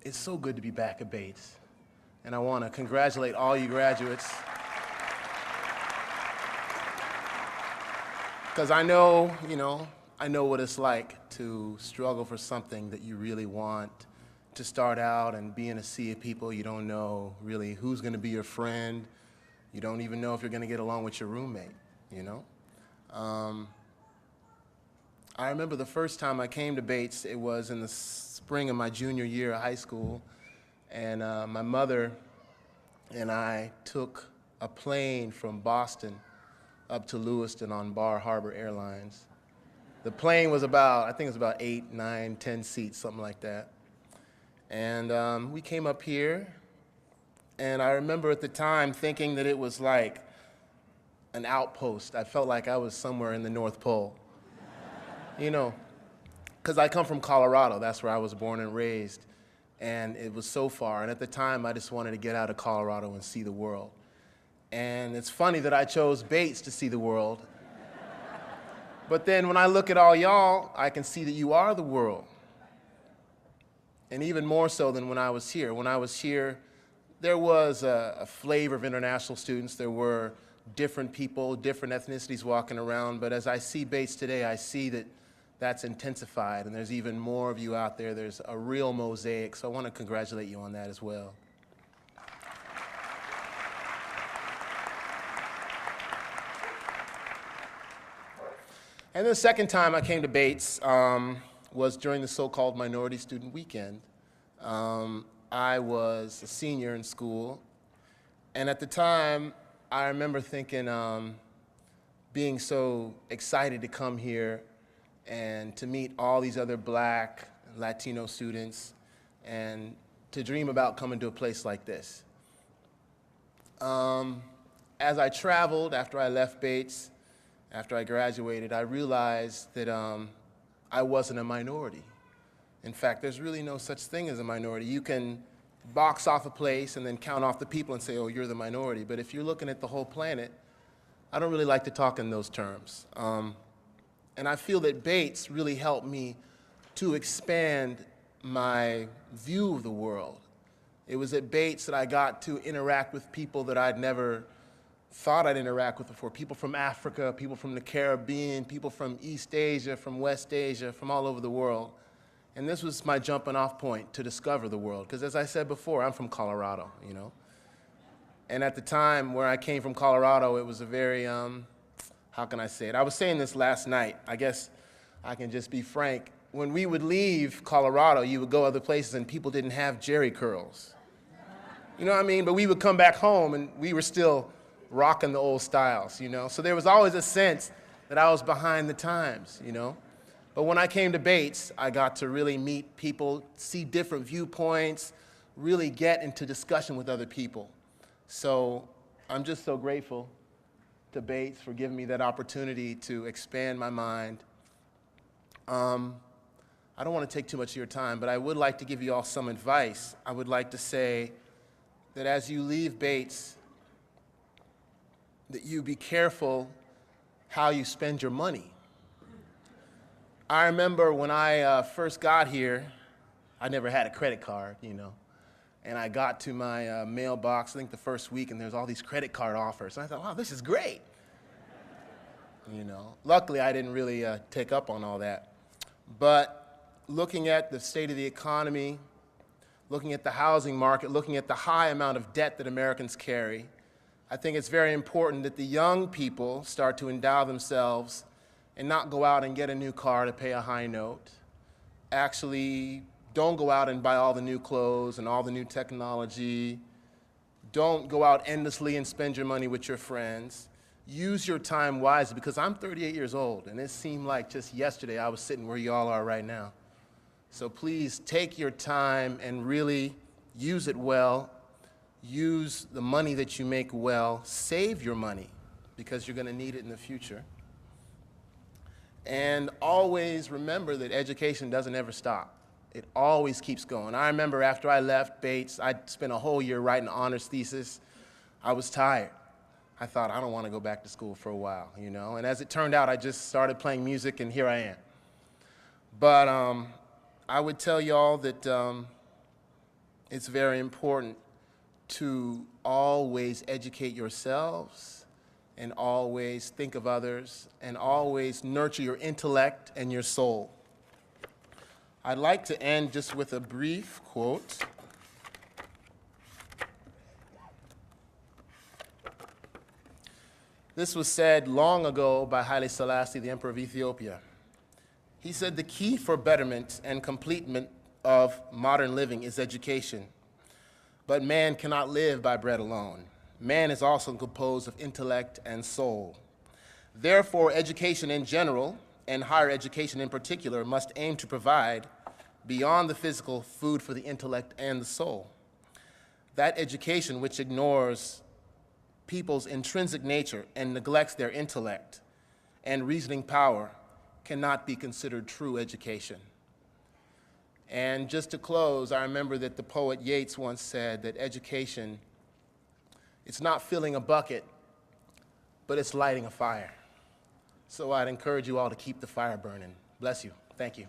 It's so good to be back at Bates, and I want to congratulate all you graduates, because I know, I know what it's like to struggle for something that you really want, to start out and be in a sea of people. You don't know really who's going to be your friend. You don't even know if you're going to get along with your roommate, you know? I remember the first time I came to Bates, it was in the spring of my junior year of high school, and my mother and I took a plane from Boston up to Lewiston on Bar Harbor Airlines. The plane was about, I think it was about 8, 9, 10 seats, something like that. And we came up here, and I remember at the time thinking that it was like an outpost. I felt like I was somewhere in the North Pole. You know, because I come from Colorado. That's where I was born and raised. And it was so far. And at the time, I just wanted to get out of Colorado and see the world. And it's funny that I chose Bates to see the world. But then when I look at all y'all, I can see that you are the world. And even more so than when I was here. When I was here, there was a flavor of international students. There were different people, different ethnicities walking around. But as I see Bates today, I see that that's intensified, and there's even more of you out there. There's a real mosaic, so I want to congratulate you on that as well. And the second time I came to Bates was during the so-called Minority Student Weekend. I was a senior in school, and at the time, I remember thinking, being so excited to come here and to meet all these other Black, Latino students, and to dream about coming to a place like this. As I traveled, after I left Bates, after I graduated, I realized that I wasn't a minority. In fact, there's really no such thing as a minority. You can box off a place and then count off the people and say, oh, you're the minority. But if you're looking at the whole planet, I don't really like to talk in those terms. And I feel that Bates really helped me to expand my view of the world. It was at Bates that I got to interact with people that I'd never thought I'd interact with before. People from Africa, people from the Caribbean, people from East Asia, from West Asia, from all over the world. And this was my jumping off point to discover the world. Because as I said before, I'm from Colorado, you know. And at the time where I came from Colorado, it was a very, how can I say it? I was saying this last night. I guess I can just be frank. When we would leave Colorado, you would go other places and people didn't have jerry curls. You know what I mean? But we would come back home and we were still rocking the old styles, you know? So there was always a sense that I was behind the times, you know? But when I came to Bates, I got to really meet people, see different viewpoints, really get into discussion with other people. So I'm just so grateful to Bates for giving me that opportunity to expand my mind. I don't want to take too much of your time, but I would like to give you all some advice. I would like to say that as you leave Bates, that you be careful how you spend your money. I remember when I first got here, I never had a credit card, you know. And I got to my mailbox, I think the first week, and there's all these credit card offers. And I thought, wow, this is great. You know, luckily I didn't really take up on all that. But looking at the state of the economy, looking at the housing market, looking at the high amount of debt that Americans carry, I think it's very important that the young people start to endow themselves and not go out and get a new car to pay a high note. Actually, don't go out and buy all the new clothes and all the new technology. Don't go out endlessly and spend your money with your friends. Use your time wisely, because I'm 38 years old, and it seemed like just yesterday I was sitting where y'all are right now. So please take your time and really use it well. Use the money that you make well. Save your money, because you're going to need it in the future. And always remember that education doesn't ever stop. It always keeps going. I remember after I left Bates, I spent a whole year writing an honors thesis. I was tired. I thought, I don't want to go back to school for a while, you know? And as it turned out, I just started playing music, and here I am. But I would tell y'all that it's very important to always educate yourselves and always think of others and always nurture your intellect and your soul. I'd like to end just with a brief quote. This was said long ago by Haile Selassie, the Emperor of Ethiopia. He said, "The key for betterment and completement of modern living is education. But man cannot live by bread alone. Man is also composed of intellect and soul. Therefore, education in general, and higher education in particular, must aim to provide, beyond the physical, food for the intellect and the soul. That education which ignores people's intrinsic nature and neglects their intellect and reasoning power cannot be considered true education." And just to close, I remember that the poet Yeats once said that education, it's not filling a bucket, but it's lighting a fire. So I'd encourage you all to keep the fire burning. Bless you. Thank you.